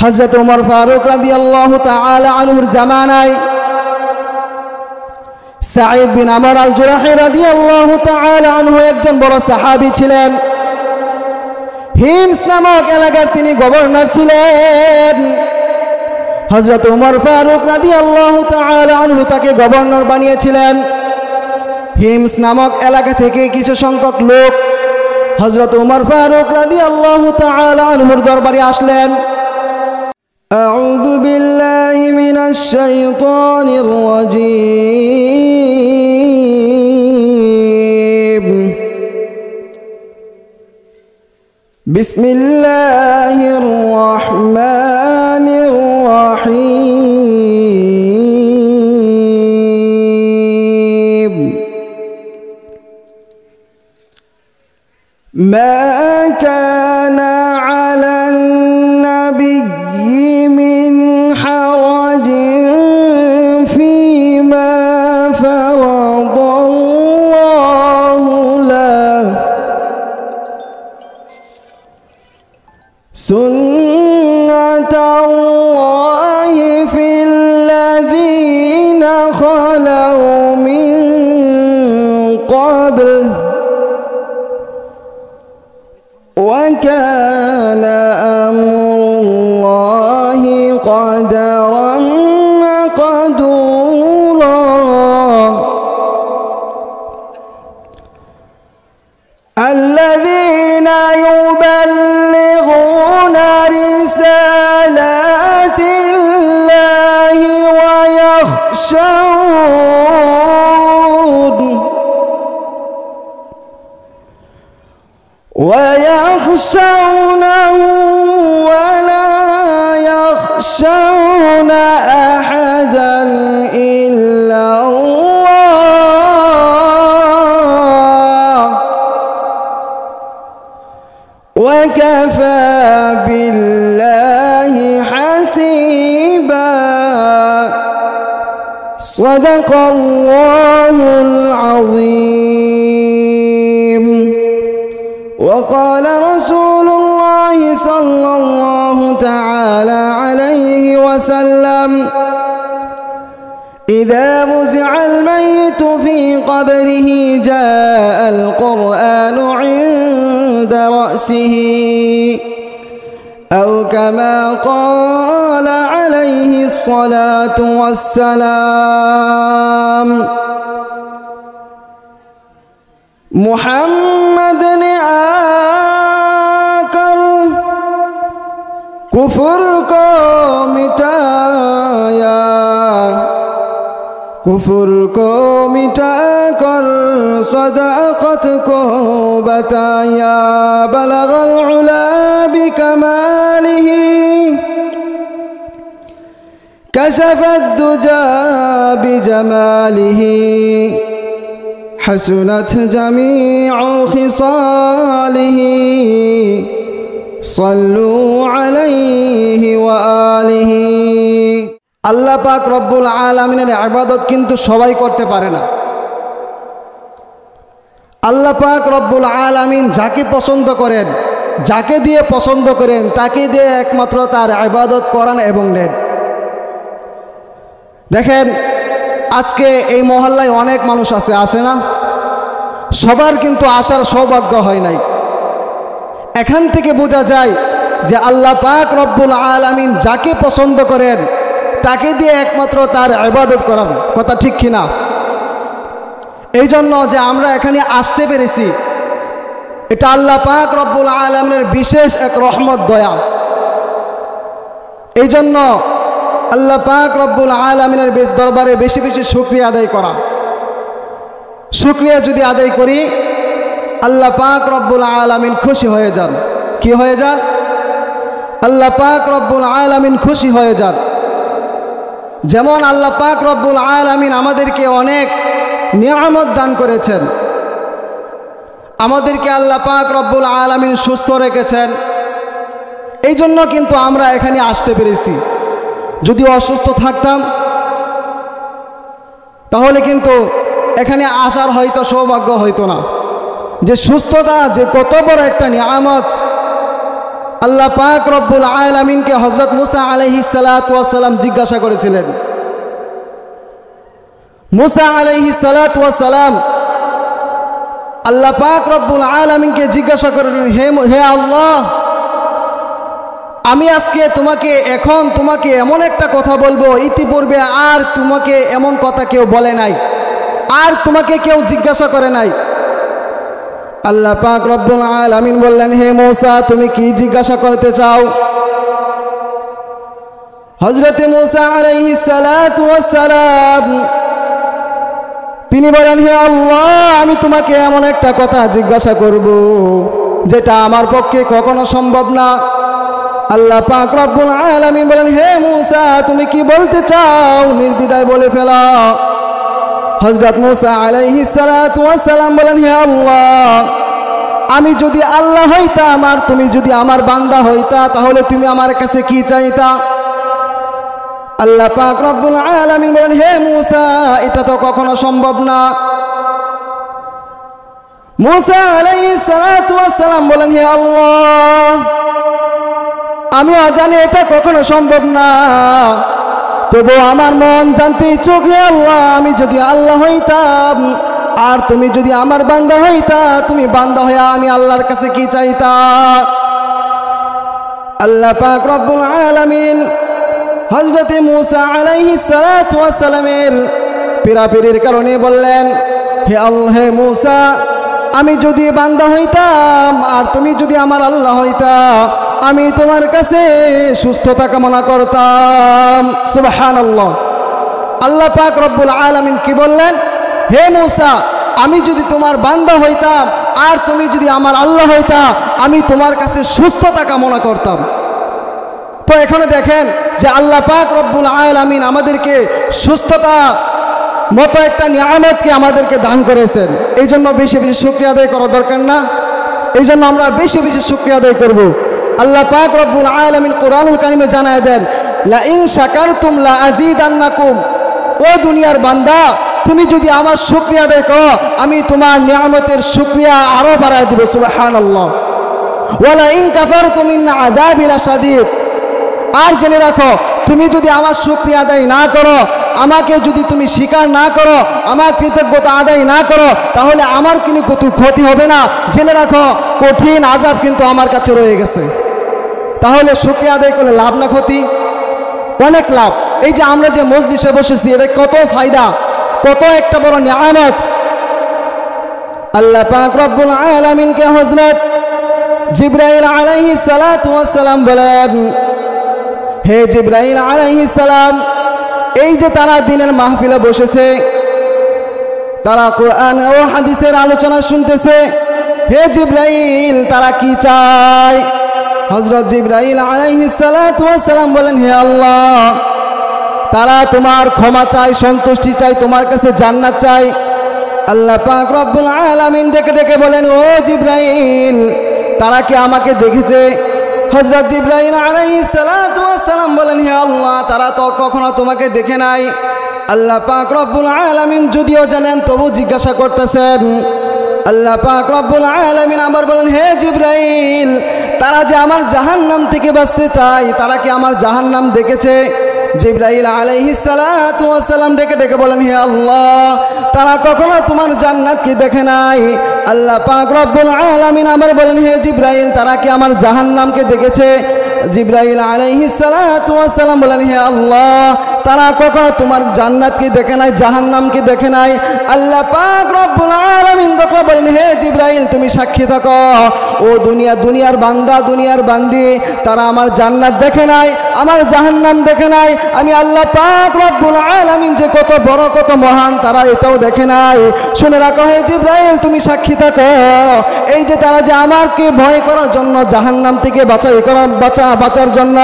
হযরত ওমর ফারুক রাদিয়াল্লাহু তাআলা আনহুর জামানায় সাঈদ বিন আমর আল জুরাহি রাদিয়াল্লাহু তাআলা আনহু একজন বড় সাহাবী ছিলেন। হিমস নামক এলাকার তিনি গভর্নর ছিলেন। হযরত ওমর ফারুক রাদিয়াল্লাহু তাআলা আনহু তাকে গভর্নর বানিয়েছিলেন। হিমস নামক এলাকা থেকে কিছু সংখ্যক লোক হযরত ওমর ফারুক রাদিয়াল্লাহু তাআলা আনহুর দরবারে আসলেন। আউযু বিল্লাহি মিনাশ শাইতানির রাজীম। বিসমিল্লাহির রাহমানির রাহিম। মা কানা আলান নাবিয়্যি মিন হারাজিন ফীমা ফারাদাল্লাহু লাহু সুন্নাতাল্লাহি ফিল্লাযীনা খালাউ মিন ক্বাবল وكان أمر الله قدرا مقدورا الذين يبلغون رسالات الله ويخشونه ولا يخشون أحدا إلا الله وكفى بالله حسيبا صدق الله العظيم. وقال رسول الله صلى الله تعالى عليه وسلم إذا وزع الميت في قبره جاء القرآن عند رأسه أو كما قال عليه الصلاة والسلام. محمد ने आकर कुफ्र को मिटाया, कुफ्र को मिटाकर सदाकत को बताया। बलगल उला बिकमालिही कशफत दुजा बिजमालिही हसनत जमीउ खिसालिही सल्लू अलैहि व आलिहि। আল্লাহ পাক রব্বুল আলামিনের ইবাদত কিন্তু সবাই করতে পারে না। আল্লাহ পাক রব্বুল আলামিন যাকে পছন্দ করেন, যাকে দিয়ে পছন্দ করেন, তাকে দিয়ে একমাত্র তার ইবাদত করান এবং নেন। দেখেন আজকে এই মহল্লায় অনেক মানুষ আছে, আসে না? সবার কিন্তু আসার সৌভাগ্য হয় নাই। এখান থেকে বোঝা যায় যে আল্লাহ পাক রব্বুল আলামিন যাকে পছন্দ করেন তাকে দিয়ে একমাত্র তার ইবাদত করার কথা, ঠিক কিনা? এই জন্য যে আমরা এখানে আসতে পেরেছি, এটা আল্লাহ পাক রব্বুল আলামিনের বিশেষ এক রহমত, দয়া। এই জন্য আল্লাহ পাক রব্বুল আলামিনের দরবারে বেশি বেশি শুকরিয়া আদায় করা। শুকরিয়া যদি আদায় করি, আল্লাহ পাক রব্বুল আলামিন খুশি হয়ে যান। কি হয়ে যান? আল্লাহ পাক রব্বুল আলামিন খুশি হয়ে যান। যেমন আল্লাহ পাক রব্বুল আলামিন আমাদেরকে অনেক নিয়ামত দান করেছেন। আমাদেরকে আল্লাহ পাক রব্বুল আলামিন সুস্থ রেখেছেন। এই জন্য কিন্তু আমরা এখানে আসতে পেরেছি। যদি অসুস্থ থাকতাম তাহলে কিন্তু এখানে আসার হয়তো সৌভাগ্য হইতো না। যে সুস্থতা যে কত বড় একটা নিয়ামত আল্লাহ পাক রব্বুল আলামিনকে হযরত মুসা আলাইহিস সালাতু ওয়াস সালাম জিজ্ঞাসা করেছিলেন। মুসা আলাইহিস সালাতু ওয়াস সালাম আল্লাহ পাক রব্বুল আলামিনকে জিজ্ঞাসা করলেন, হে আল্লাহ, আমি আজকে তোমাকে এমন একটা কথা বলবো, ইতিপূর্বে আর তোমাকে এমন কথা কেউ বলে নাই, আর তোমাকে কেউ জিজ্ঞাসা করে নাই। আল্লাহ পাক রব্বুল আলামিন বললেন, হে মুসা, তুমি কি জিজ্ঞাসা করতে চাও? হযরত মুসা আলাইহিস সালাতু ওয়াস সালাম তিনি বলেন, হে আল্লাহ, আমি তোমাকে এমন একটা কথা জিজ্ঞাসা করব যেটা আমার পক্ষে কখনো সম্ভব না। আল্লাহ পাক রব্বুল আলামিন বলেন, হে মুসা, তুমি কি বলতে চাও? নির্দ্বিধায় বলে ফেলা। হযরত মুসা আলাইহিস সালাতু ওয়াস সালাম বলেন, হে আল্লাহ, আমি যদি আল্লাহ হইতাম আর তুমি যদি আমার বান্দা হইতা, তাহলে তুমি আমার কাছে কি চাইতা? আল্লাহ পাক রব্বুল আলামিন বলেন, হে মুসা, এটা তো কখনো সম্ভব না। মুসা আলাইহিস সালাতু ওয়াস সালাম বলেন, হে আল্লাহ, আমি জানি এটা কখনো সম্ভব না, তবু আমার মন জানতে ইচ্ছুক। হে আল্লাহ, আমি যদি আল্লাহ হইতাম আর তুমি যদি আমার বান্দা হইতা, তুমি বান্দা হইয়া আমি আল্লাহর কাছে কি চাইতা? আল্লাহ পাক রব্বুল আলামিন হযরত মুসা আলাইহিস সালাতু ওয়াস সালামের পীড়াপিড়ির কারণে বললেন, হে মুসা, আমি যদি বান্দা হইতাম আর তুমি যদি আমার আল্লাহ হইতা, আমি তোমার কাছে সুস্থতা কামনা করতাম। সুবহানাল্লাহ। আল্লাহ পাক রব্বুল আলামিন কি বললেন? হে মুসা, আমি যদি তোমার বান্দা হইতাম আর তুমি যদি আমার আল্লাহ হইতা, আমি তোমার কাছে সুস্থতা কামনা করতাম। তো এখানে দেখেন যে আল্লাহ পাক রব্বুল আলামিন আমাদেরকে সুস্থতা মতো একটা নিয়ামতকে আমাদেরকে দান করেছেন। এই জন্য বেশি বেশি শুকরিয়া আদায় করা দরকার না? এই জন্য আমরা বেশি বেশি শুকরিয়া আদায় করব। আল্লাহ পাক রব্বুল আলামিন কোরআনুল কারিমে জানায় দেন, লা ইন শাকারতুম লা আযীদান্নাকুম। ও দুনিয়ার বান্দা, তুমি যদি আমার শুকরিয়া আদায় করো, আমি তোমার নিয়ামতের শুকরিয়া আরো বাড়ায় দেব। সুবহানাল্লাহ। ওয়ালা ইন কাফারতুম ইন আযাবি লাশাদীদ। আর জেনে রাখো, তুমি যদি আমার শুকরিয়া আদায় না করো, আমাকে যদি তুমি স্বীকার না করো, আমার কৃতজ্ঞতা আদায় না করো, তাহলে আমার কিন্তু ক্ষতি হবে না। জেনে রাখো, কঠিন আযাব কিন্তু আমার কাছে রয়ে গেছে। তাহলে শুকরিয়া আদায় করলে লাভ না ক্ষতি? অনেক লাভ। এই যে আমরা যে মজলিসে বসেছি, এটা কত ফায়দা, কত একটা বড় নিয়ামত। আল্লাহ পাক রব্বুল আলামিনকে হযরত জিবরাইল আলাইহিস সালাতু ওয়াস সালাম বলেন, হে জিবরাইল আলাইহিস সালাম, এই যে তারা দিনের মাহফিলে বসেছে, তারা কোরআন ও হাদিসের আলোচনা শুনতেছে, হে জিবরাইল, তারা কি চায়? হযরত জিবরাইল আলাইহিস সালাতু ওয়াস সালাম বলেন, হে আল্লাহ, তারা তোমার ক্ষমা চায়, সন্তুষ্টি চায়, তোমার কাছে জান্নাত চায়। আল্লাহ পাক রব্বুল আলামিন ডেকে ডেকে বলেন, ও জিবরাইল, তারা কি আমাকে দেখেছে? হযরত জিবরাইল আলাইহিস সালাতু ওয়াস সালাম বলেন, হে আল্লাহ, তারা তো কখনো তোমাকে দেখে নাই। আল্লাহ পাক রব্বুল আলামিন যদিও জানেন, তবু জিজ্ঞাসা করতেছেন। আল্লাহ পাক রব্বুল আলামিন আবার বলেন, হে জিবরাইল, তারা যে আমার জাহান্নাম থেকে বাঁচতে চায়, তারা কি আমার জাহান্নাম দেখেছে? জিবরাইল আলাইহিস সালাতু ওয়াস সালাম ডেকে ডেকে বলেন, হে আল্লাহ, তারা কখনো তোমার জান্নাতকে দেখে নাই। আল্লাহ পাক রব্বুল আলামিন আবার বলেন, হে জিবরাইল, তারা কি আমার জাহান্নামকে দেখেছে? জিবরাইল আলাইহিস সালাতু ওয়াস সালাম বলেন, হে আল্লাহ, তারা কখনো তোমার জান্নাতকে দেখে নাই, জাহান্নামকে দেখে নাই। আল্লাহ পাক রব্বুল আলামিন তখন বলেন, হে জিবরাইল, তুমি সাক্ষী থাকো, ও দুনিয়ার বান্দা, দুনিয়ার বান্দি, তারা আমার জান্নাত দেখে নাই, আমার জাহান্নাম দেখে নাই। আমি আল্লাহ পাক রব্বুল আলামিন যে কত বড়, কত মহান, তারা এটাও দেখে নাই। শুনে রাখো, হে জিবরাইল, তুমি সাক্ষী থাকো, এই যে তারা যে আমাকে ভয় করার জন্য, জাহান্নাম থেকে বাঁচার জন্য,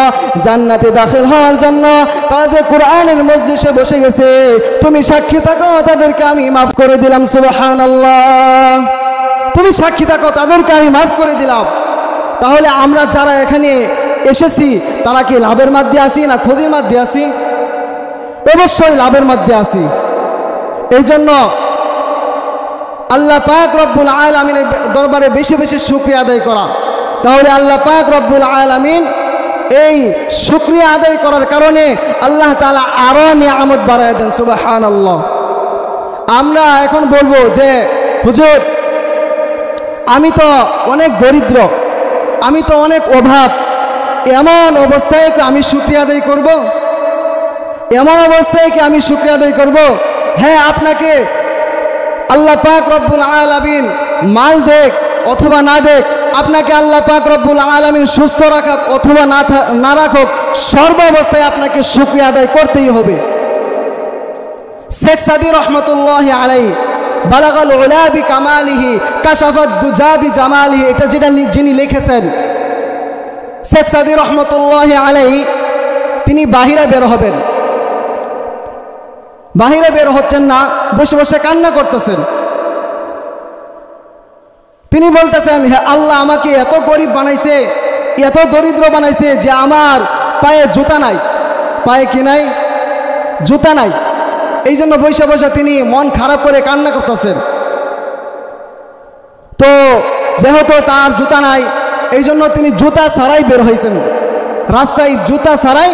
জান্নাতে দাখিল হওয়ার জন্য তারা যে কোরআনের মজলিসে বসে গেছে, তুমি সাক্ষী থাকো, তাদেরকে আমি মাফ করে দিলাম। সুবহানাল্লাহ। তুমি সাক্ষী থাকো, তাদেরকে আমি মাফ করে দিলাম। তাহলে আমরা যারা এখানে এসেছি, তারা কি লাভের মধ্যে আছি না ক্ষতির মধ্যে আছি? অবশ্যই লাভের মধ্যে আছি। এই জন্য আল্লাহ পাক রব্বুল আলামিনের দরবারে বেশি বেশি শুকরিয়া আদায় করা। তাহলে আল্লাহ পাক রব্বুল আলামিন এই শুকরিয়া আদায় করার কারণে আল্লাহ তাআলা আরো নিয়ামত বাড়ায় দেন। সুবহানাল্লাহ। আমরা এখন বলবো যে হুজুর আমি তো অনেক দরিদ্র, আমি তো অনেক অভাব, এমন অবস্থায় কি আমি শুকরিয়া আদায় করব? এমন অবস্থায় কি আমি শুকরিয়া আদায় করব? হ্যাঁ, আপনাকে আল্লাহ পাক রব্বুল আলামিন মাল দেখ অথবা না দেখ, আপনাকে আল্লাহ পাক রব্বুল আলামিন সুস্থ রাখুক অথবা না রাখুক, সর্ব অবস্থায় আপনাকে শুকরিয়া আদায় করতেই হবে। শেখ সাদী রহমতুল্লাহ আলাইহি বালাগাল উলা বিকামালিহি কাশাফাত দুজা বিজামালিহি, এটা যেটা যিনি লিখেছেন শেখ সাদী রহমতুল্লাহ আলাইহি, তিনি বাহিরে বের হবেন, বাহিরে বের হচ্ছেন না, বসে বসে কান্না করতেছেন। তিনি বলতেছেন, হে আল্লাহ আমাকে এত গরিব বানাইছে, এত দরিদ্র বানাইছে যে আমার পায়ে জুতা নাই, পায়ে কি নাই? জুতা নাই। এই জন্য বসে বসে তিনি মন খারাপ করে কান্না করতেছেন। তো যেহেতু তার জুতা নাই, এই জন্য তিনি জুতা ছাড়াই বের হয়েছেন, রাস্তায় জুতা ছাড়াই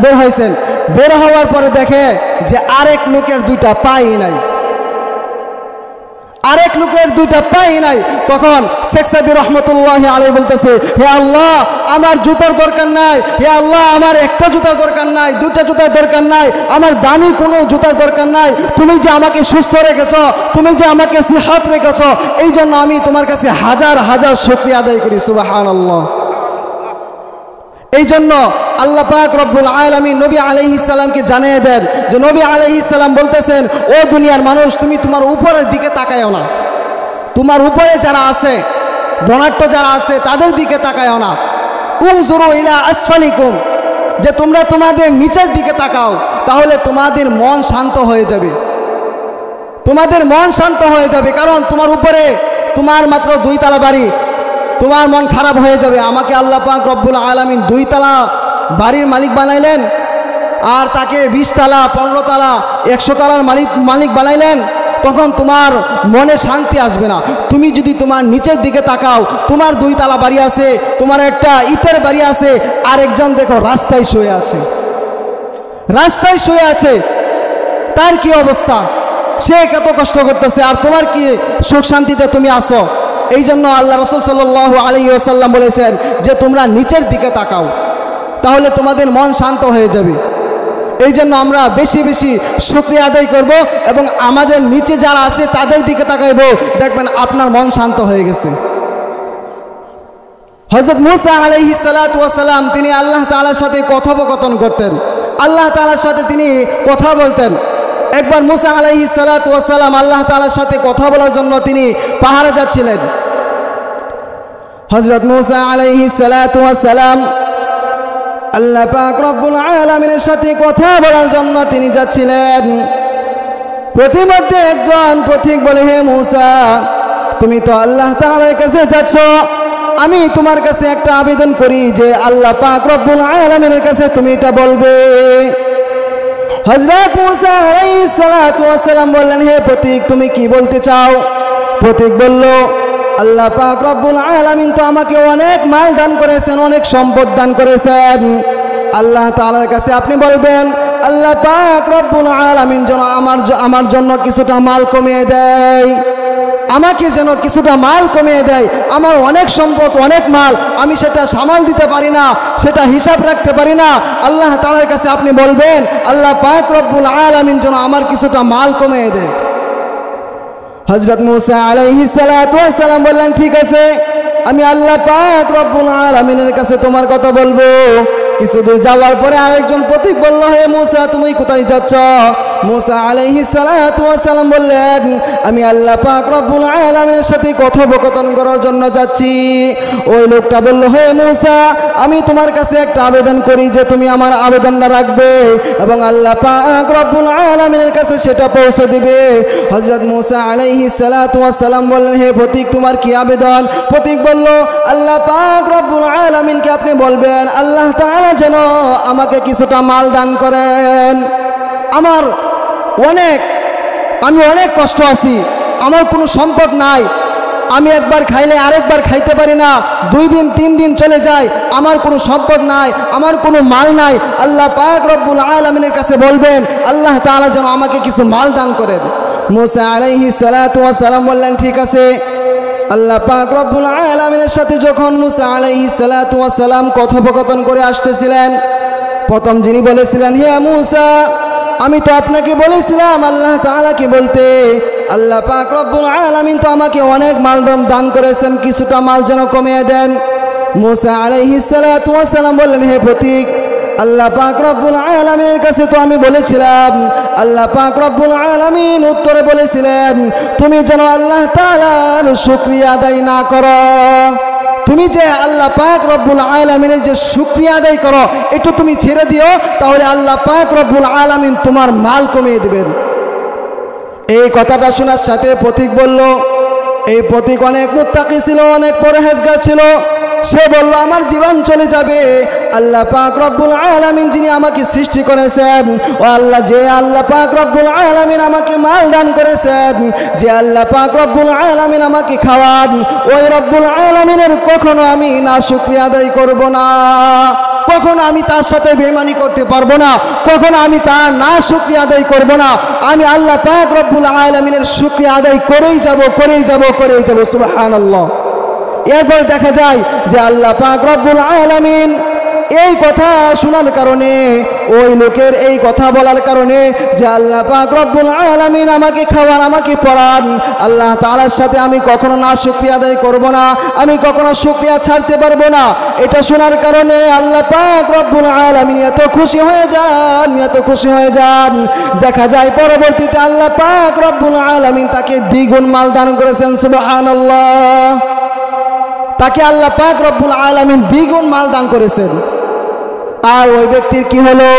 বের হয়েছেন। বের হওয়ার পরে দেখে যে আরেক লোকের দুইটা পাই নাই, আরেক লোকের দুইটা পাই নাই। তখন শেখ সাদী রহমতুল্লাহ আলাইহি বলতেছে, হে আল্লাহ আমার জুতার দরকার নাই, হে আল্লাহ আমার একটা জুতার দরকার নাই, দুইটা জুতার দরকার নাই, আমার দামি কোনো জুতার দরকার নাই। তুমি যে আমাকে সুস্থ রেখেছ, তুমি যে আমাকে সিহাত রেখেছ, এই জন্য আমি তোমার কাছে হাজার হাজার শুকরিয়া আদায় করি। সুবহানাল্লাহ। এই জন্য আল্লাহ পাক রব্বুল আলামিন নবী আলাইহিস সালামকে জানিয়ে দেন যে নবী আলাইহিস সালাম বলতেছেন, ও দুনিয়ার মানুষ, তুমি তোমার উপরের দিকে তাকায়ও না, তোমার উপরে যারা আছে, ধনাঢ্য যারা আছে তাদের দিকে তাকায়ও না। উনজুরু ইলা আসফালিকুম, যে তোমরা তোমাদের নিচের দিকে তাকাও, তাহলে তোমাদের মন শান্ত হয়ে যাবে, তোমাদের মন শান্ত হয়ে যাবে। কারণ তোমার উপরে তোমার মাত্র 2 তলা বাড়ি, তোমার মন খারাপ হয়ে যাবে। আমাকে আল্লাহ পাক রব্বুল আলামিন 2 তলা বাড়ির মালিক বানাইলেন, আর তাকে 20 তলা 15 তলা 100 তলার মালিক বানাইলেন, তখন তোমার মনে শান্তি আসবে না। তুমি যদি তোমার নিচের দিকে তাকাও, তোমার 2 তলা বাড়ি আছে, তোমার একটা ইটের বাড়ি আছে, আর একজন দেখো রাস্তায় শুয়ে আছে, রাস্তায় শুয়ে আছে, তার কি অবস্থা? সে কত কষ্ট করতেছে, আর তোমার কি সুখ শান্তিতে তুমি আসো? এই জন্য আল্লাহ রাসূল সাল্লাল্লাহু আলাইহি ওয়াসাল্লাম বলেছেন যে তোমরা নিচের দিকে তাকাও, তাহলে তোমাদের মন শান্ত হয়ে যাবে। এই জন্য আমরা বেশি বেশি শুকরিয়া আদায় করব এবং আমাদের নিচে যারা আছে তাদের দিকে তাকাইব, দেখবেন আপনার মন শান্ত হয়ে গেছে। হযরত মূসা আলাইহিস সালাতু ওয়াস সালাম তিনি আল্লাহ তাআলার সাথে কথোপকথন করতেন, আল্লাহ তাআলার সাথে তিনি কথা বলতেন। একবার মূসা আলাইহিস সালাতু ওয়াস সালাম আল্লাহ তাআলার সাথে কথা বলার জন্য তিনি পাহাড়ে যাচ্ছিলেন। হযরত মূসা আলাইহিস সালাতু ওয়াস সালাম আল্লাহ পাক রব্বুল আলামিনের সাথে কথা বলার জন্য তিনি যাচ্ছিলেন। প্রতিমধ্যে একজন পথিক বলে, হে মূসা, তুমি তো আল্লাহ তাআলার কাছে যাচ্ছ, আমি তোমার কাছে একটা আবেদন করি যে আল্লাহ পাক রব্বুল আলামিনের কাছে তুমি এটা বলবে। হযরত মূসা আলাইহিস সালাতু ওয়াস সালাম বললেন, হে পথিক, তুমি কি বলতে চাও? পথিক বলল, আল্লাহ পাক রব্বুল আলামিন তো আমাকে অনেক মাল দান করেছেন, অনেক সম্পদ দান করেছেন। আল্লাহ তাআলার কাছে আপনি বলবেন, আল্লাহ পাক রব্বুল আলামিন যেন আমার জন্য কিছুটা মাল কমিয়ে দেয়, আমাকে যেন কিছুটা মাল কমিয়ে দেয়। আমার অনেক সম্পদ, অনেক মাল, আমি সেটা সামাল দিতে পারি না, সেটা হিসাব রাখতে পারি না। আল্লাহ তাআলার কাছে আপনি বলবেন, আল্লাহ পাক রব্বুল আলামিন যেন আমার কিছুটা মাল কমিয়ে দেয়। হযরত মূসা আলাইহিস সালাতু ওয়াস সালাম বললেন, ঠিক আছে, আমি আল্লাহ পাক রব্বুল আলামিনের কাছে তোমার কথা বলবো। কিছু দূর যাওয়ার পরে আরেকজন পথিক বলল, হে মূসা, তুমি কোথায় যাচ্ছ? মূসা আলাইহিস সালাতু ওয়াস সালাম বললেন, আমি আল্লাহ পাক রব্বুল আলামিনের সাথে কথোপকথন করার জন্য যাচ্ছি। ওই লোকটা বলল, হে মূসা, আমি তোমার কাছে একটা আবেদন করি যে তুমি আমার আবেদনটা রাখবে এবং আল্লাহ পাক রব্বুল আলামিনের কাছে সেটা পৌঁছে দিবে। হযরত মূসা আলাইহিস সালাতু ওয়াস সালাম বললেন, হে পথিক, তোমার কি আবেদন? পথিক বলল, আল্লাহ পাক রব্বুল আলামিনকে আপনি বলবেন আল্লাহ তাআলা যেন আমাকে কিছুটা মাল দান করেন। আমি অনেক কষ্ট আছি, আমার কোনো সম্পদ নাই, আমি একবার খাইলে আরেকবার খাইতে পারি না, 2 দিন 3 দিন চলে যায়, আমার কোনো সম্পদ নাই, আমার কোনো মাল নাই। আল্লাহ পাক রব্বুল আলামিনের কাছে বলবেন আল্লাহ তাআলা যেন আমাকে কিছু মাল দান করেন। মুসা আলাইহিস সালাতু ওয়াস সালাম বললেন ঠিক আছে। আল্লাহ পাক রব্বুল আলামিনের সাথে যখন মুসা আলাইহিস সালাতু ওয়াস সালাম কথোপকথন করে আসতেছিলেন, প্রথম যিনি বলেছিলেন হে মুসা, আমি তো আপনাকে বলেছিলাম আল্লাহ তাআলাকে বলতে, আল্লাহ পাক রব্বুল আলামিন তো আমাকে অনেক মাল দান করেছেন, কিছুটা মাল যেন কমিয়ে দেন। মুসা আলাইহিস সালাতু ওয়াস সালাম বললেন হে প্রতীক, আল্লাহ পাক রব্বুল আলামিনের কাছে তো আমি বলেছিলাম, আল্লাহ পাক রব্বুল আলামিন উত্তরে বলেছিলেন তুমি যেন আল্লাহ তাআলার শুকরিয়া আদায় না করো। তুমি যে আল্লাহ পাক রব্বুল আলামিনের যে শুকরিয়া আদায় করো একটু তুমি ছেড়ে দিও, তাহলে আল্লাহ পাক রব্বুল আলামিন তোমার মাল কমিয়ে দিবেন। এই কথাটা শোনার সাথে প্রতীক বলল, এই প্রতীক অনেক মুত্তাকি ছিল, অনেক পরহেজগার ছিল। সে বলল আমার জীবন চলে যাবে, আল্লাহ পাক রব্বুল আলামিন যিনি আমাকে সৃষ্টি করেছেন, ও আল্লাহ যে আল্লাহ পাক রব্বুল আলামিন আমাকে মাল দান করেছেন, যে আল্লাহ পাক রব্বুল আলামিন আমাকে খাওয়ান, ওই রব্বুল আলামিনের কখনো আমি না শুকরিয়া আদায় করব না, কখনো আমি তার সাথে বেঈমানি করতে পারবো না, কখনো আমি তার না শুকরিয়া আদায় করব না। আমি আল্লাহ পাক রব্বুল আলামিনের শুকরিয়া আদায় করেই যাব, করেই যাব, করেই যাব। সুবহানাল্লাহ। এরপরে দেখা যায় যে আল্লাহ পাক রব্বুল আলামিন এই কথা শোনার কারণে, ওই লোকের এই কথা বলার কারণে যে আল্লাহ পাক রব্বুল আলামিন আমাকে খাওয়ান, আমাকে পড়ান, আল্লাহ তাআলার সাথে আমি কখনো না শুকরিয়া আদায় করব না, আমি কখনো শুকরিয়া ছাড়তে পারবো না, এটা শোনার কারণে আল্লাহ পাক রব্বুল আলামিন এত খুশি হয়ে যান, এত খুশি হয়ে যান। দেখা যায় পরবর্তীতে আল্লাহ পাক রব্বুল আলামিন তাকে দ্বিগুণ মাল দান করেছেন। সুবহানাল্লাহ। তাকে আল্লাহ পাক রব্বুল আলামিন দ্বিগুণ মাল দান করেছেন। আর ওই ব্যক্তির কি হলো?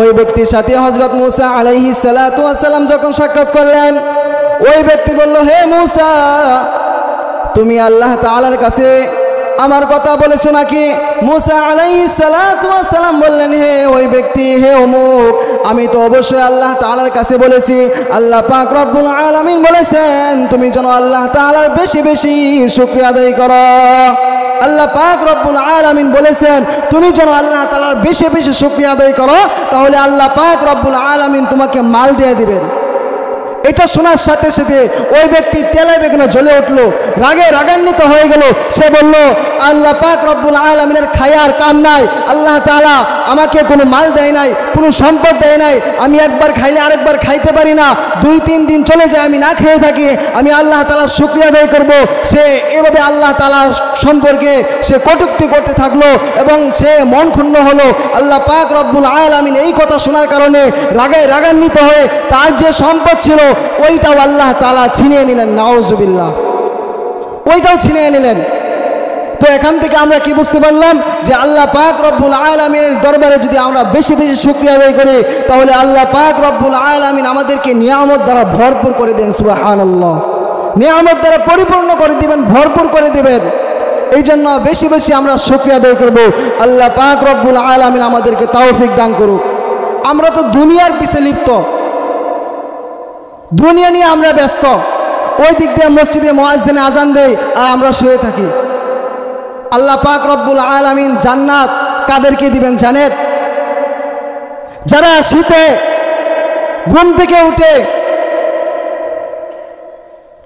ওই ব্যক্তির সাথে হযরত মুসা আলাইহিস সালাতু ওয়াস সালাম যখন সাক্ষাৎ করলেন, ওই ব্যক্তি বলল হে মুসা, তুমি আল্লাহ তাআলার কাছে আমার কথা বলেছো নাকি? মুসা আলাইহিস সালাতু ওয়াস সালাম বললেন হে ওই ব্যক্তি, হে অমুক, আমি তো অবশ্যই আল্লাহ তাআলার কাছে বলেছি। আল্লাহ পাক রব্বুল আলামিন বলেছেন তুমি যেন আল্লাহ তাআলার বেশি বেশি শুকরিয়া আদায় করো। আল্লাহ পাক রব্বুল আলামিন বলেছেন তুমি যেন আল্লাহ তাআলার বেশি বেশি শুকরিয়া আদায় করো, তাহলে আল্লাহ পাক রব্বুল আলামিন তোমাকে মাল দিয়ে দিবেন। এটা শোনার সাথে সাথে ওই ব্যক্তি তেলে বেগুনে জ্বলে উঠলো, রাগে রাগান্বিত হয়ে গেল। সে বলল আল্লাহ পাক রব্বুল আলামিনের খায়ার কাম নাই, আল্লাহ তাআলা আমাকে কোনো মাল দেয় নাই, কোনো সম্পদ দেয় নাই, আমি একবার খাইলে আরেকবার খাইতে পারি না, 2-3 দিন চলে যায় আমি না খেয়ে থাকি, আমি আল্লাহ তাআলার শুকরিয়া আদায় করব। সে এভাবে আল্লাহ তাআলার সম্পর্কে সে কটূক্তি করতে থাকলো এবং সে মন ক্ষুণ্ণ হলো। আল্লাহ পাক রব্বুল আলামিন এই কথা শোনার কারণে রাগে রাগান্বিত হয়ে তার যে সম্পদ ছিল ওইটাও আল্লাহ তাআলা ছিনিয়ে নিলেন। নাউজুবিল্লাহ। ওইটাও ছিনিয়ে নিলেন। তো এখান থেকে আমরা কি বুঝতে পারলাম যে আল্লাহ পাক রব্বুল আলামিনের দরবারে যদি আমরা বেশি বেশি শুকরিয়া আদায় করি, তাহলে আল্লাহ পাক রব্বুল আলামিন আমাদেরকে নিয়ামত দ্বারা ভরপুর করে দেন। সুবহানাল্লাহ। নিয়ামত দ্বারা পরিপূর্ণ করে দিবেন, ভরপুর করে দিবেন। এই জন্য বেশি বেশি আমরা শুকরিয়া আদায় করব। আল্লাহ পাক রব্বুল আলামিন আমাদেরকে তৌফিক দান করুক। আমরা তো দুনিয়ার পিছে লিপ্ত, দুনিয়া নিয়ে আমরা ব্যস্ত। ওই দিক দিয়ে মসজিদে মুয়াজ্জিন আজান দেয় আর আমরা শুয়ে থাকি। আল্লাহ পাক রব্বুল আলামিন জান্নাত কাদেরকে দিবেন জানেন? যারা শীতে ঘুম থেকে উঠে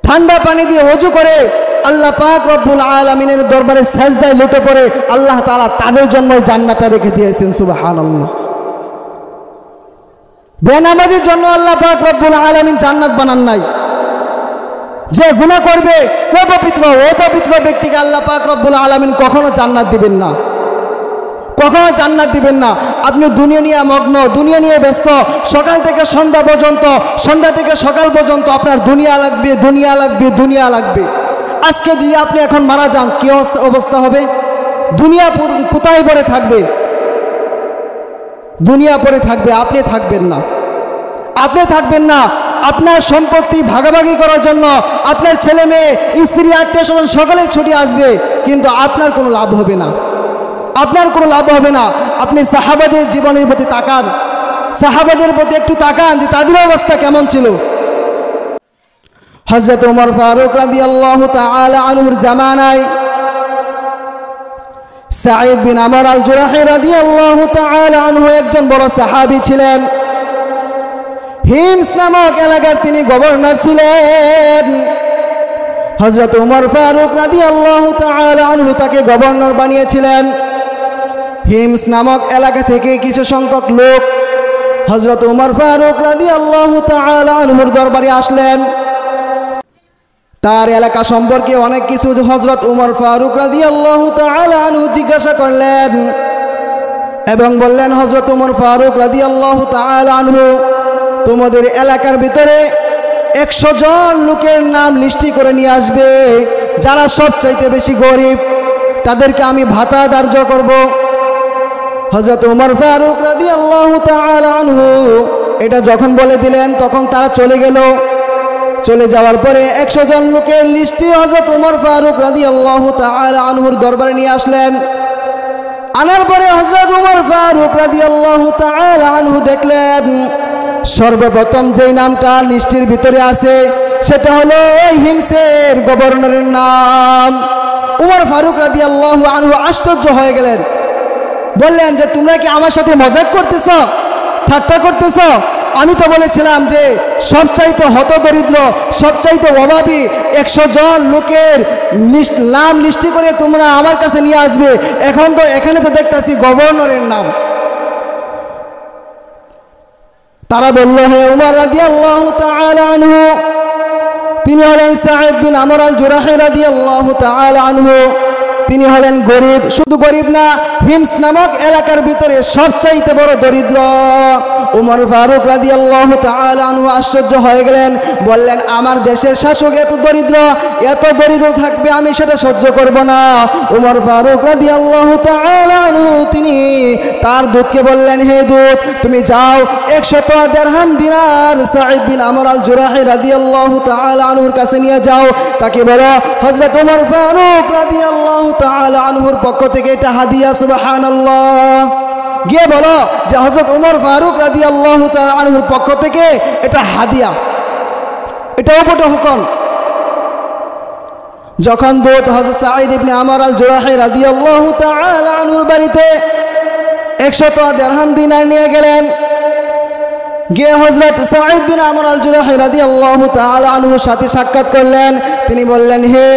ঠান্ডা পানি দিয়ে ওযু করে আল্লাহ পাক রব্বুল আলামিনের দরবারে সাজদায় লুটে পড়ে, আল্লাহ তাআলা তাদের জন্য জান্নাতটা রেখে দিয়েছেন। সুবহানাল্লাহ। বেনামাজির জন্য আল্লাহ পাক রব্বুল আলামিন জান্নাত বানান নাই। যে গুনাহ করবে অপবিত্র ব্যক্তিকে আল্লাহ পাক রব্বুল আলামিন কখনো জান্নাত দিবেন না, কখনো জান্নাত দিবেন না। আপনি দুনিয়া নিয়ে মগ্ন, দুনিয়া নিয়ে ব্যস্ত, সকাল থেকে সন্ধ্যা পর্যন্ত, সন্ধ্যা থেকে সকাল পর্যন্ত আপনার দুনিয়া লাগবে, দুনিয়া লাগবে, দুনিয়া লাগবে। আজকে যদি আপনি এখন মারা যান কি অবস্থা হবে? দুনিয়া কোথায় পড়ে থাকবে? দুনিয়া পড়ে থাকবে, আপনি থাকবেন না। আপনি থাকবেন না। আপনার সম্পত্তি ভাগাভাগি করার জন্য আপনার ছেলে মেয়ে, স্ত্রী, আত্মীয় স্বজন সকলেই ছুটে আসবে, কিন্তু আপনার কোনো লাভ হবে না, আপনার কোনো লাভ হবে না। আপনি সাহাবাদের জীবনের প্রতি তাকান, সাহাবাদের প্রতি একটু তাকান যে তাদের অবস্থা কেমন ছিল। হযরত ওমর ফারুক রাদিয়াল্লাহু তাআলা আনহুর জামানায় সাঈদ বিন আমর আল জুরাহি রাদিয়াল্লাহু তাআলা আনহু একজন বড় সাহাবী ছিলেন। হিমস নামক এলাকার তিনি গভর্নর ছিলেন। হযরত ওমর ফারুক রাদিয়াল্লাহু তাআলা আনহু তাকে গভর্নর বানিয়েছিলেন। হিমস নামক এলাকা থেকে কিছু সংখ্যক লোক হযরত ওমর ফারুক রাদিয়াল্লাহু তাআলা আনহুর দরবারে আসলেন। তার এলাকা সম্পর্কে অনেক কিছু হযরত ওমর ফারুক রাদিয়াল্লাহু তাআলা আনহু জিজ্ঞাসা করলেন এবং বললেন, হযরত ওমর ফারুক রাদিয়াল্লাহু তাআলা আনহু, তোমাদের এলাকার ভিতরে 100 জন লোকের নাম লিস্টি করে নিয়ে আসবে যারা সবচাইতে বেশি গরিব, তাদেরকে আমি ভাতা ধার্য করব। হযরত ওমর ফারুক রাদিয়াল্লাহু তাআলা আনহু এটা যখন বলে দিলেন তখন তারা চলে গেল। চলে যাওয়ার পরে 100 জন লোকের লিস্টি হযরত ওমর ফারুক রাদিয়াল্লাহু তাআলা আনহুর দরবারে নিয়ে আসলেন। আনার পরে হযরত ওমর ফারুক রাদিয়াল্লাহু তাআলা আনহু দেখলেন সর্বপ্রথম যেই নামটা লিস্টির ভিতরে আছে সেটা হলো ওই হিমসের গভর্নরের নাম। ওমর ফারুক রাদিয়াল্লাহু আনহু আশ্চর্য হয়ে গেলেন। বললেন যে তোমরা কি আমার সাথে মজাক করতেছ, ঠাট্টা করতেছ? আমি তো বলেছিলাম যে সবচাইতে হতদরিদ্র, সবচাইতে অভাবী 100 জন লোকের নাম লিস্টি করে তোমরা আমার কাছে নিয়ে আসবে। এখন তো এখানে তো দেখতেছি গভর্নরের নাম। তারা বলল, হে উমর রাদিয়াল্লাহু তাআলা আনহু, তিনি হলেন সাঈদ বিন আমর আল জুরাহি রাদিয়াল্লাহু তাআলা আনহু। তিনি হলেন গরিব, শুধু গরিব না, হিমস নামক এলাকার ভিতরে সবচাইতে বড় দরিদ্র। উমর ফারুক রাদিয়াল্লাহু তাআলা আনহু আশ্চর্য হয়ে গেলেন। বললেন, আমার দেশের শাসক এত দরিদ্র থাকবে, আমি সেটা সহ্য করব না। উমর ফারুক রাদিয়াল্লাহু তাআলা আনহু তিনি তার দূতকে বললেন, হে দূত, তুমি যাও 100 দিরহাম দিনার সাঈদ বিন আমর আল জুরাহি রাদিয়াল্লাহু তাআলা আনহুর কাছে নিয়ে যাও। তাকে বলো হযরত ওমর ফারুক রাদিয়াল্লাহু তাআলা আনহুর পক্ষ থেকে এটা হাদিয়া। সুবহানাল্লাহ। গিয়ে বলো যে হযরত ওমর ফারুক রাদিয়াল্লাহু তাআলা আনহুর পক্ষ থেকে এটা হাদিয়া, এটা উপরে হুকুম। যখন দূত হযরত সাঈদ ইবনে আমর আল জুরাহি রাদিয়াল্লাহু তাআলা আনহুর বাড়িতে 100 দিরহাম দিনার নিয়ে গেলেন, গিয়ে হযরত সাঈদ বিন আমর আল জুরাহি রাদিয়াল্লাহু তাআলা আনহুর সাথে সাক্ষাৎ করলেন। তিনি বললেন, হে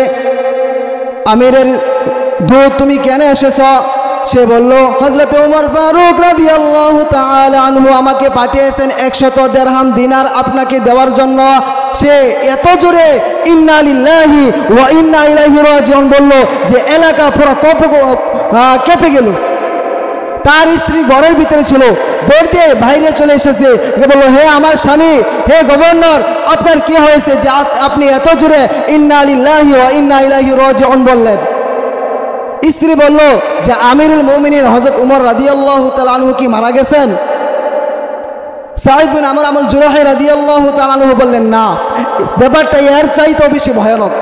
আমিরের দূত, তুমি কেন এসেছ? সে বলল, হযরত ওমর ফারুক রাদিয়াল্লাহু তাআলা আনহু আমাকে পাঠিয়েছেন 100 দিরহাম দিনার আপনাকে দেওয়ার জন্য। সে এত জোরে ইন্না লিল্লাহি ওয়া ইন্না ইলাইহি রাজিউন বলল যে এলাকা পুরো কেঁপে গেল। তার স্ত্রী ঘরের ভিতরে ছিল, দৌড় দিয়ে বাইরে চলে এসেছে। বলল, হে আমার স্বামী, হে গভর্নর, আপনার কি হয়েছে যে আপনি এত জোরে ইন্না লিল্লাহি ওয়া ইন্না ইলাইহি রাজিউন বললেন? স্ত্রী বলল যে আমিরুল মুমিনিন হযরত ওমর রাদিয়াল্লাহু তাআলা আনহু কি মারা গেছেন? সাঈদ বিন আমর আল জুরাহি রাদিয়াল্লাহু তাআলা আনহু বললেন, না, ব্যাপারটা এর চাইতেও বেশি ভয়ানক।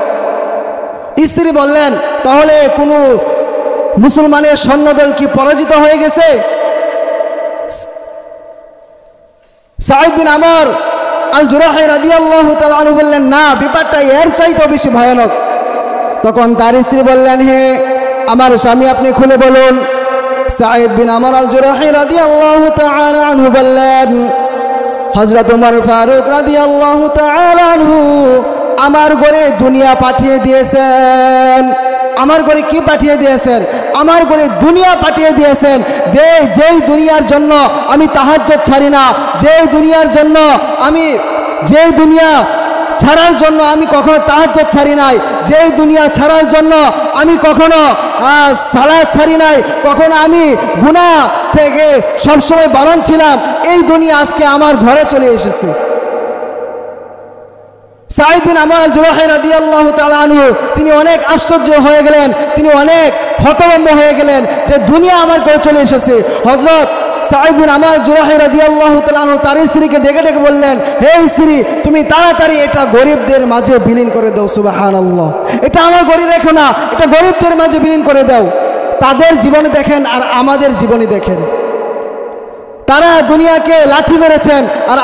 স্ত্রী বললেন, তাহলে কোনো মুসলমানের সৈন্যদল কি পরাজিত হয়ে গেছে? সাঈদ বিন আমর আল জুরাহি রাদিয়াল্লাহু তাআলা আনহু বললেন, না, ব্যাপারটা এর চাইতেও বেশি ভয়ানক। তখন তার স্ত্রী বললেন, হে আমার স্বামী, আপনি খুলে বলুন। সাঈদ বিন আমর আল জুরাহি রাদিয়াল্লাহু তাআলা আনহু বললেন, হযরত ওমর ফারুক রাদিয়াল্লাহু তাআলা আনহু আমার ঘরে দুনিয়া পাঠিয়ে দিয়েছেন। আমার ঘরে কি পাঠিয়ে দিয়েছেন? আমার ঘরে দুনিয়া পাঠিয়ে দিয়েছেন। যেই দুনিয়ার জন্য আমি তাহাজ্জুদ ছাড়ি না, যেই দুনিয়ার জন্য যেই দুনিয়া ছাড়ার জন্য আমি কখনো তাহাজ্জুদ ছাড়ি নাই, যেই দুনিয়া ছাড়ার জন্য আমি কখনো সালাত ছাড়ি নাই, কখনো আমি গুনাহ থেকে সবসময় বারণ ছিলাম, এই দুনিয়া আজকে আমার ঘরে চলে এসেছে। সাঈদ বিন আমর আল জুরাহি রাদিয়াল্লাহু তাআলা আনহু তিনি অনেক আশ্চর্য হয়ে গেলেন, তিনি অনেক হতভম্ব হয়ে গেলেন যে দুনিয়া আমার ঘরে চলে এসেছে। হযরত সাঈদ বিন আমর জুরাহি রাদিয়াল্লাহু তাআলা আনহু তার স্ত্রীকে ডেকে ডেকে বললেন, হে স্ত্রী, তুমি তাড়াতাড়ি এটা গরিবদের মাঝে বিলীন করে দাও। সুবহানাল্লাহ। এটা আমার ঘরে রেখো না, এটা গরিবদের মাঝে বিলীন করে দাও। তাদের জীবনে দেখেন আর আমাদের জীবনে দেখেন। তারা দুনিয়াকে লাথি মেরেছেন, আর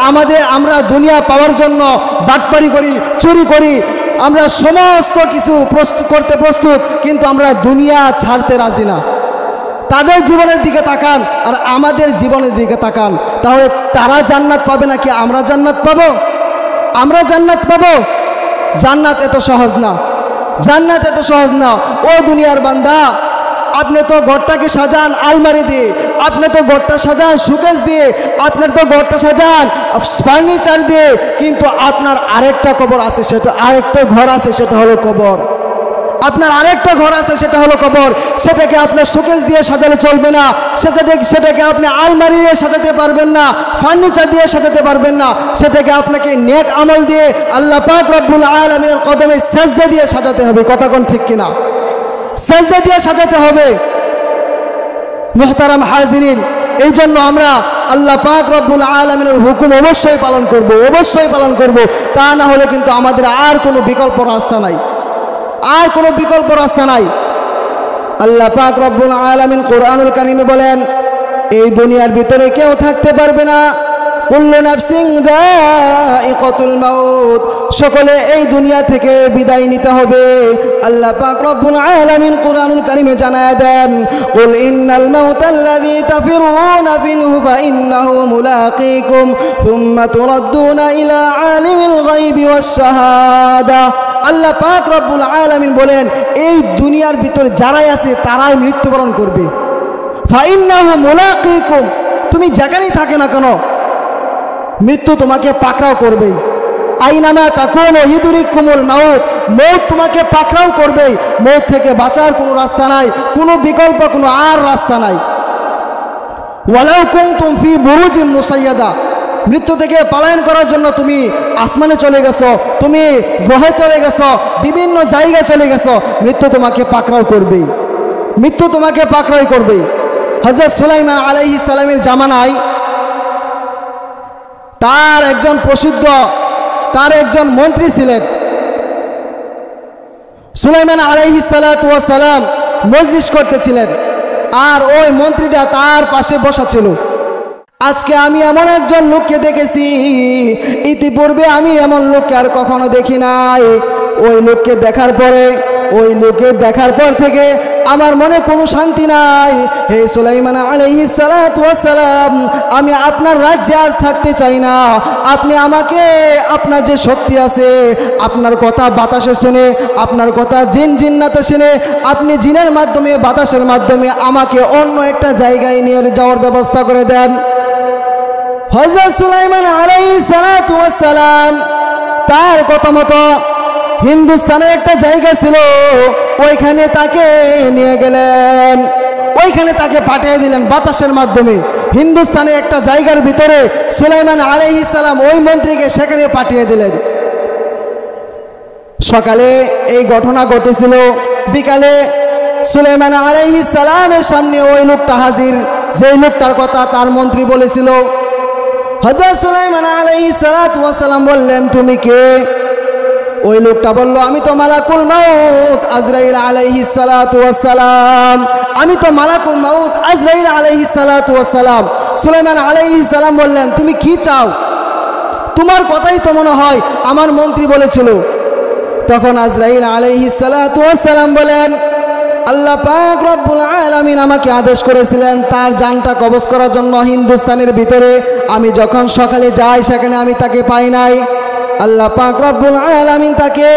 আমরা দুনিয়া পাওয়ার জন্য বাটপারি করি, চুরি করি, আমরা সমস্ত কিছু করতে প্রস্তুত, কিন্তু আমরা দুনিয়া ছাড়তে রাজি না। তাদের জীবনের দিকে তাকান আর আমাদের জীবনের দিকে তাকান, তাহলে তারা জান্নাত পাবে নাকি আমরা জান্নাত পাবো? আমরা জান্নাত পাবো? জান্নাত এত সহজ না, জান্নাত এত সহজ না। ও দুনিয়ার বান্দা, আপনি তো ঘরটাকে সাজান আলমারি দিয়ে, আপনি তো ঘরটা সাজান সুকেস দিয়ে, আপনার তো ঘরটা সাজান ফার্নিচার দিয়ে, কিন্তু আপনার আরেকটা কবর আছে, সেটা আরেকটা ঘর আছে, সেটা হলো কবর। আপনার আরেকটা ঘর আছে, সেটা হলো কবর। সেটাকে আপনার শোকেস দিয়ে সাজালে চলবে না, সেটাকে আপনি আলমারি দিয়ে সাজাতে পারবেন না, ফার্নিচার দিয়ে সাজাতে পারবেন না, সেটাকে আপনাকে নেক আমল দিয়ে আল্লাহ পাক রব্বুল আলামিনের কদমে সেজদা দিয়ে সাজাতে হবে। কথা কোন ঠিক কিনা? সেজদা দিয়ে সাজাতে হবে। মুহতারাম হাজিরিন, এই জন্য আমরা আল্লাহ পাক রব্বুল আলামিনের হুকুম অবশ্যই পালন করব, অবশ্যই পালন করব। তা না হলে কিন্তু আমাদের আর কোনো বিকল্প রাস্তা নাই, আর কোনো বিকল্প রাস্তা নাই। আল্লাহ পাক রব্বুল আলামিন কোরআনুল কারীমে বলেন, এই দুনিয়ার ভিতরে কেউ থাকতে পারবে না, কুল্লু নাফসিন যায়িকাতুল মাউত, সকলে এই দুনিয়া থেকে বিদায় নিতে হবে। আল্লাহ পাক রব্বুল আলামিন কোরআনুল কারীমে জানায় দেন, কুল ইন্নাল মাউতাল্লাযী তাফিরুনা মিনহু ফাইন্নাহু মুলাকীকুম সুম্মা তুরাদ্দুনা ইলা আলিমিল গায়বি ওয়াশ শাহাদা। আল্লাহ পাক রব্বুল আলামিন বলেন, এই দুনিয়ার ভিতরে যারাই আছে তারাই মৃত্যুবরণ করবে। ফাইন্নাহু মুলাকীকুম, তুমি যেখানেই থাকে না কেন মৃত্যু তোমাকে পাকড়াও করবে। আইনামা তাকুনু ইদরিকুমুল মাউত, মৌত তোমাকে পাকড়াও করবে। মৌত থেকে বাঁচার কোনো রাস্তা নাই, কোনো বিকল্প, কোনো আর রাস্তা নাই। ওয়ালাউ কুনতুম ফি বুরুজিন মুসাইয়াদা, মৃত্যু থেকে পলায়ন করার জন্য তুমি আসমানে চলে গেছো, তুমি গ্রহে চলে গেছো, বিভিন্ন জায়গায় চলে গেছো, মৃত্যু তোমাকে পাকড়াও করবে, মৃত্যু তোমাকে পাকড়াও করবে। হযরত সুলাইমান আলাইহিস সালামের জামানায় তার একজন প্রসিদ্ধ, তার একজন মন্ত্রী ছিলেন। সুলাইমান আলাইহিস সালাতু ওয়াস সালাম মজলিস করতেছিলেন, আর ওই মন্ত্রীটা তার পাশে বসা ছিল। আজকে আমি এমন একজন লোককে দেখেছি, ইতিপূর্বে আমি এমন লোককে আর কখনো দেখি নাই। ওই লোককে দেখার পরে, ওই লোককে দেখার পর থেকে আমার মনে কোনো শান্তি নাই। হে সুলাইমান আলাইহিস সালাতু ওয়াস সালাম, আমি আপনার রাজ্যে আর থাকতে চাই না। আপনি আমাকে, আপনার যে শক্তি আছে, আপনার কথা বাতাসে শুনে, আপনার কথা জিন্নাতে শুনে, আপনি জিনের মাধ্যমে, বাতাসের মাধ্যমে আমাকে অন্য একটা জায়গায় নিয়ে যাওয়ার ব্যবস্থা করে দেন। হযরত সুলাইমান আলাইহিস সালাতু ওয়াস সালাম তার কথা মতো হিন্দুস্তানের একটা জায়গা ছিল, ওইখানে তাকে নিয়ে গেলেন, ওইখানে তাকে পাঠিয়ে দিলেন বাতাসের মাধ্যমে। হিন্দুস্তানের একটা জায়গার ভিতরে সুলাইমান আলাইহিস সালাম ওই মন্ত্রীকে সেখানে পাঠিয়ে দিলেন। সকালে এই ঘটনা ঘটেছিল, বিকালে সুলাইমান আলাইহিস সালামের সামনে ওই লোকটা হাজির, যে লোকটার কথা তার মন্ত্রী বলেছিল। হযরত সুলাইমান আলাইহিস সালাতু ওয়াস সালাম বললেন, তুমি কে? ওই লোকটা বলল, আমি তো মালাকুল মাউত আজরাইল আলাইহিস সালাতু ওয়াস সালাম, আমি তো মালাকুল মাউত আজরাইল আলাইহিস সালাতু ওয়াস সালাম। সুলাইমান আলাইহিস সালাম বললেন, তুমি কি চাও? তোমার কথাই তো মনে হয় আমার মন্ত্রী বলেছিল। তখন আজরাইল আলাইহিস সালাতু ওয়াস সালাম বলেন, আল্লাহ পাক রব্বুল আলামিন আমাকে আদেশ করেছিলেন তার জানটা কবজ করার জন্য হিন্দুস্তানের ভিতরে। আমি যখন সকালে যাই সেখানে আমি তাকে পাই নাই। আল্লাহ পাক রব্বুল আলামিন তাকে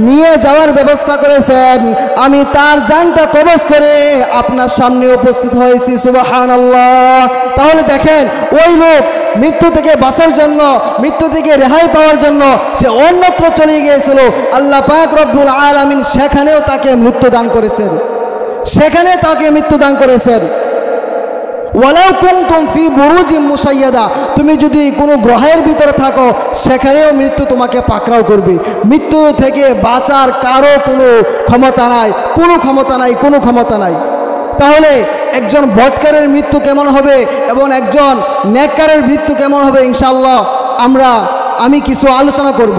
নিয়ে যাওয়ার ব্যবস্থা করেছেন। আমি তার জানটা কবজ করে আপনার সামনে উপস্থিত হয়েছি। সুবহানাল্লাহ। তাহলে দেখেন, ওই লোক মৃত্যু থেকে বাঁচার জন্য, মৃত্যু থেকে রেহাই পাওয়ার জন্য সে অন্যত্র চলে গিয়েছিল। আল্লাহ পাক রব্বুল আলামিন সেখানেও তাকে মৃত্যু দান করেছেন, সেখানে তাকে মৃত্যু দান করেছেন। ওয়ালাউ কুনতুম ফি বুরুজিন মুসাইয়াদা, তুমি যদি কোনো গ্রহের ভিতরে থাকো সেখানেও মৃত্যু তোমাকে পাকড়াও করবে। মৃত্যু থেকে বাঁচার কারো কোনো ক্ষমতা নাই, কোনো ক্ষমতা নাই, কোনো ক্ষমতা নাই। তাহলে একজন বদকারের মৃত্যু কেমন হবে এবং একজন নেককারের মৃত্যু কেমন হবে, ইনশাআল্লাহ আমি কিছু আলোচনা করব।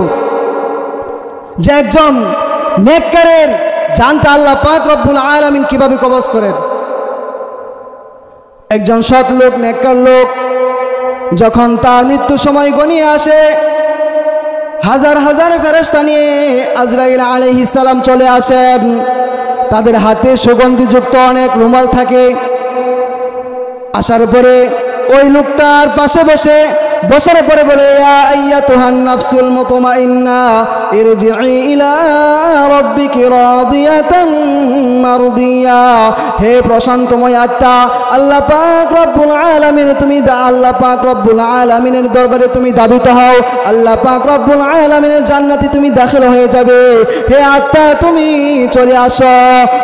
যে একজন নেককারের জানটা আল্লাহ পাক রব্বুল আলামিন কিভাবে কবজ করেন। একজন সৎ লোক, নেককার লোক যখন তার মৃত্যু সময় গনিয়ে আসে, হাজার হাজার ফেরেশতা নিয়ে আজরাইল আলাইহিস সালাম চলে আসেন। তাদের হাতে সুগন্ধিযুক্ত অনেক রুমাল থাকে। আসার পরে ওই লোকটার পাশে বসার পরে বলে, ইয়া আইয়াতুহান নাফসুল মুতমাইন্না ইরজিই ইলা রাব্বিকি রাদিয়াতাম মারদিয়া। হে প্রশান্তময় আত্মা, আল্লাহ পাক রব্বুল আলামিন তুমি আল্লাহ পাক রব্বুল আলামিনের দরবারে তুমি দাবিত হও। আল্লাহ পাক রব্বুল আলামিনের জান্নাতে তুমি দাখিল হয়ে যাবে। হে আত্মা তুমি চলে আসো।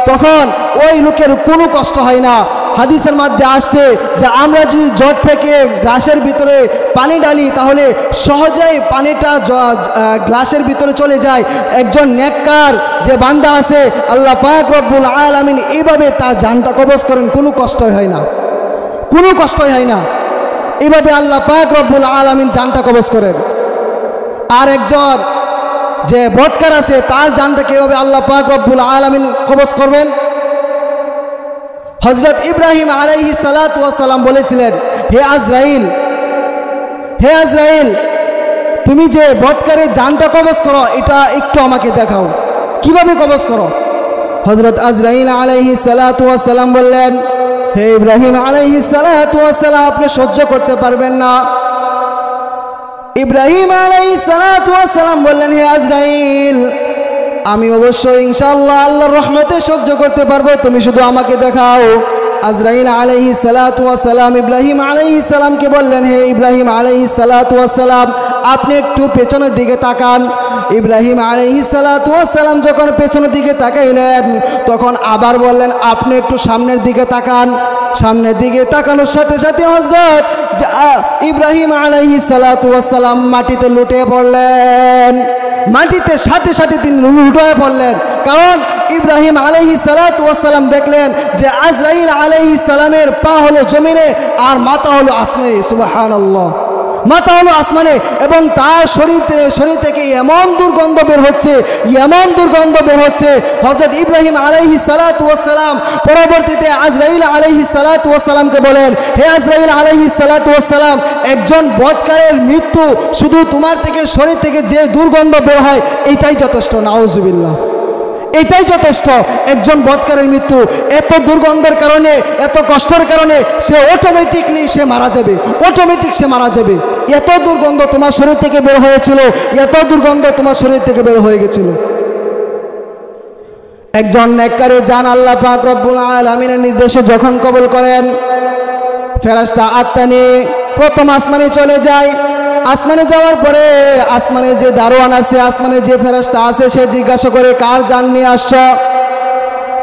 তখন ওই লোকের কোনো কষ্ট হয় না। হাদিসের মধ্যে আসছে যে আমরা যদি জট থেকে গ্লাসের ভিতরে পানি ঢালি তাহলে সহজেই পানিটা গ্লাসের ভিতরে চলে যায়। একজন নেককার যে বান্দা আছে, আল্লাহ পাক রব্বুল আলামিন এইভাবে তার জানটা কবজ করেন, কোনো কষ্টই হয় না, কোনো কষ্টই হয় না। এইভাবে আল্লাহ পাক রব্বুল আলামিন জানটা কবজ করেন। আর একজন যে বদকার আছে তার জানটা কীভাবে আল্লাহ পাক রব্বুল আলামিন কবজ করবেন? হযরত ইব্রাহিম আলাইহিস সালাতু ওয়াস সালাম বলেছিলেন, হে আজরাইল তুমি যে বদকারের জানটা কবজ করো এটা একটু আমাকে দেখাও, কিভাবে কবজ করো? হযরত আজরাইল আলাইহিস সালাতু ওয়াস সালাম বললেন, হে ইব্রাহিম আলাইহিস সালাতু ওয়াস সালাম আপনি সহ্য করতে পারবেন না। ইব্রাহিম আলাইহিস সালাতু ওয়াস সালাম বললেন, হে আজরাইল আমি অবশ্যই ইনশাআল্লাহ আল্লাহর রহমতে সহ্য করতে পারবো, তুমি শুধু আমাকে দেখাও। আজরাইল আলাইহিস সালাতু ওয়াস সালাম ইব্রাহিম আলাইহিস সালামকে বললেন, হে ইব্রাহিম আলাইহিস সালাতু ওয়াস সালাম আপনি একটু পেছনের দিকে তাকান। ইব্রাহিম আলাইহিস সালাতু ওয়াস সালাম যখন পেছনের দিকে তাকাইলেন তখন আবার বললেন, আপনি একটু সামনের দিকে তাকান। সামনের দিকে তাকানোর সাথে সাথে হযরত ইব্রাহিম আলাইহিস সালাতু ওয়াস সালাম মাটিতে লুটিয়ে পড়লেন। মাটিতে সাথে সাথে তিনি লুটিয়ে পড়লেন, কারণ ইব্রাহিম আলাইহিস সালাতু ওয়াস সালাম দেখলেন যে আজরাইল আলাইহিস সালামের পা হলো জমিনে আর মাথা হলো আসমানে। সুবহানাল্লাহ, মাথা হলো আসমানে এবং তার শরীর থেকে এমন দুর্গন্ধ বের হচ্ছে, হযরত ইব্রাহিম আলাইহিস সালাতু ওয়াস সালাম পরবর্তীতে আজরাইল আলাইহিস সালাতু ওয়াস সালামকে বলেন, হে আজরাইল আলাইহিস সালাতু ওয়াস সালাম একজন বদকারের মৃত্যু শুধু তোমার থেকে শরীর থেকে যে দুর্গন্ধ বের হয় এটাই যথেষ্ট। নাউজুবিল্লাহ, এটাই যথেষ্ট। একজন বদকারের মৃত্যু এত দুর্গন্ধের কারণে, এত কষ্টের কারণে সে অটোমেটিকলি সে মারা যাবে। এত দুর্গন্ধ তোমার শরীর থেকে বের হয়েছিল, এত দুর্গন্ধ তোমার শরীর থেকে বের হয়ে গেছিল। একজন নেককারের জান আল্লাহ পাক রব্বুল আলামিনের নির্দেশে যখন কবুল করেন, ফেরেশতা আত্মা নিয়ে প্রথম আসমানে চলে যায়। আসমানে যাওয়ার পরে আসমানে যে দারোয়ান আছে, আসমানে যে ফেরেশতা আছে, সে জিজ্ঞাসা করে কার জান নিয়ে আসছো,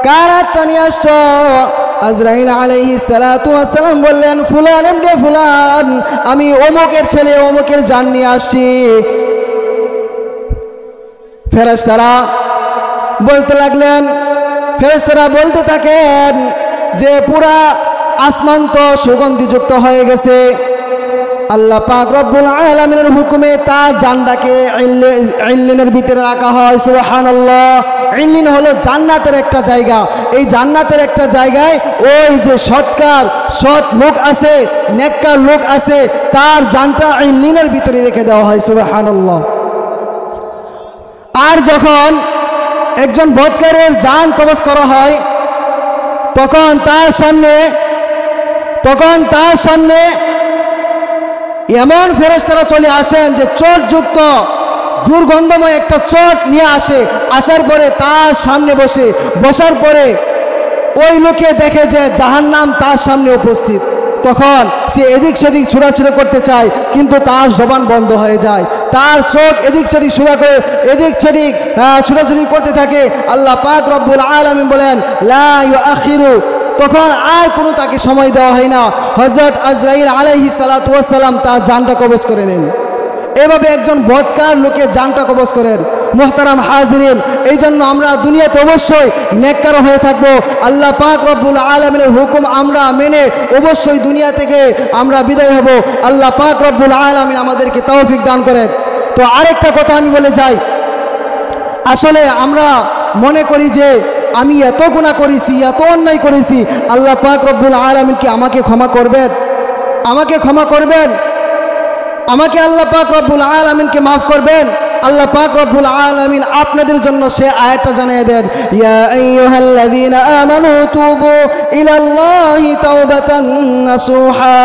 কার আত্মা নিয়ে আসছো? আজরাইল আলাইহিস সালাতু ওয়াস সালাম বললেন, ফুলান ইবনে ফুলান আমি অমুকের ছেলে অমুকের জান নিয়ে আসছি। ফেরেশতারা বলতে থাকেন যে পুরা আসমান তো সুগন্ধিযুক্ত হয়ে গেছে। আল্লাহ পাক রব্বুল আলামিনের হুকুমে তার জানটাকে ইল্লিনের ভিতরে রাখা হয়। সুবহানাল্লাহ, ইল্লিন হলো জান্নাতের একটা জায়গা। এই জান্নাতের একটা জায়গায় ওই যে সৎ লোক আছে, নেককার লোক আছে, তার জানটা ইল্লিনের ভিতরে রেখে দেওয়া হয়। সুবহানাল্লাহ। আর যখন একজন বদকারের জান কবজ করা হয় তখন তার সামনে এমন ফেরেশতারা চলে আসেন যে চোটযুক্ত দুর্গন্ধময় একটা চোট নিয়ে আসার পরে তার সামনে বসার পরে ওই লোকে দেখে যে জাহান্নাম তার সামনে উপস্থিত। তখন সে এদিক সেদিক ছোড়াছুড়ি করতে চায়, কিন্তু তার জবান বন্ধ হয়ে যায়, তার চোখ এদিক সেদিক ছোড়াছুড়ি করতে থাকে। আল্লাহ পাক রব্বুল আলামিন বলেন, লা ইউআখিরু, তখন আর কোনো তাকে সময় দেওয়া হয় না। হযরত আজরাইল আলাইহিস সালাতু ওয়াস সালাম তার জানটা কবজ করে নেন। এভাবে একজন বদকার লোকের জানটা কবজ করেন। মুহতারাম হাজিরিন, এই জন্য আমরা দুনিয়াতে অবশ্যই নেককার হয়ে থাকবো। আল্লাহ পাক রব্বুল আলামিনের হুকুম আমরা মেনে অবশ্যই দুনিয়া থেকে আমরা বিদায় হব। আল্লাহ পাক রব্বুল আলামিন আমাদেরকে তৌফিক দান করেন। তো আরেকটা কথা আমি বলে যাই, আসলে আমরা মনে করি যে আমি এত গুনাহ করেছি, এত অন্যায় করেছি, আল্লাহ পাক রব্বুল আলামিন কি আমাকে ক্ষমা করবেন? আমাকে আল্লাহ পাক রব্বুল আলামিনকে মাফ করবেন। আল্লাহ পাক রব্বুল আলামিন আপনাদের জন্য সে আয়াতটা জানিয়ে দেন, ইয়া আইয়ুহাল্লাযীনা আমানু তুবু ইলাল্লাহি তাওবাতান নাসুহা।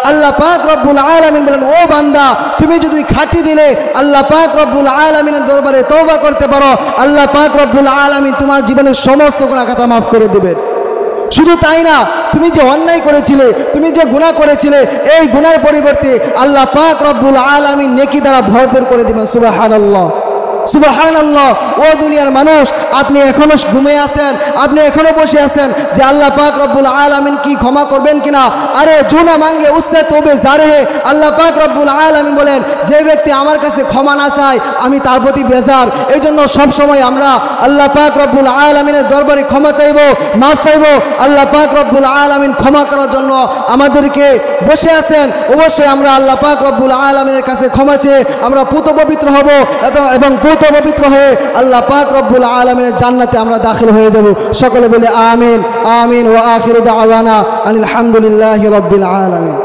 আল্লাহ পাক রব্বুল আলামিন বলেন, ও বান্দা, তুমি যদি খাঁটি দিলে আল্লাহ পাক রব্বুল আলামিনের দরবারে তওবা করতে পারো, আল্লাহ পাক রব্বুল আলামিন তোমার জীবনের সমস্ত গুনাহ খাতা মাফ করে দিবেন। শুধু তাই না, তুমি যে অন্যায় করেছিলে, তুমি যে গুনাহ করেছিলে, এই গুনার পরিবর্তে আল্লাহ পাক রব্বুল আলামিন নেকি দ্বারা ভরপুর করে দিবেন। সুবহানাল্লাহ, সুবহানাল্লাহ। ও দুনিয়ার মানুষ, আপনি এখনো ঘুমিয়ে আছেন, আপনি এখনো বসে আছেন যে আল্লাহ পাক রব্বুল আলামিন কি ক্ষমা করবেন কিনা? আরে জুনা মাঙ্গে উসসে তওবে জারে। আল্লাহ পাক রব্বুল আলামিন বলেন, যে ব্যক্তি আমার কাছে ক্ষমা না চায় আমি তার প্রতি বেজার। এই জন্য সবসময় আমরা আল্লাহ পাক রব্বুল আলামিনের দরবারে ক্ষমা চাইব, মাফ চাইব। আল্লাহ পাক রব্বুল আলামিন ক্ষমা করার জন্য আমাদেরকে বসে আছেন। অবশ্যই আমরা আল্লাহ পাক রব্বুল আলামিনের কাছে ক্ষমা চেয়ে আমরা পুত পবিত্র হব এবং পুত পবিত্র হয়ে আল্লাহ পাক রব্বুল আলামিনের জান্নাতে আমরা দাখিল হয়ে যাব। সকলে বলে আমিন, আমিন। ওয়া আখিরু দাওয়ানা আনিল হামদুলিল্লাহি রাব্বিল আলামিন।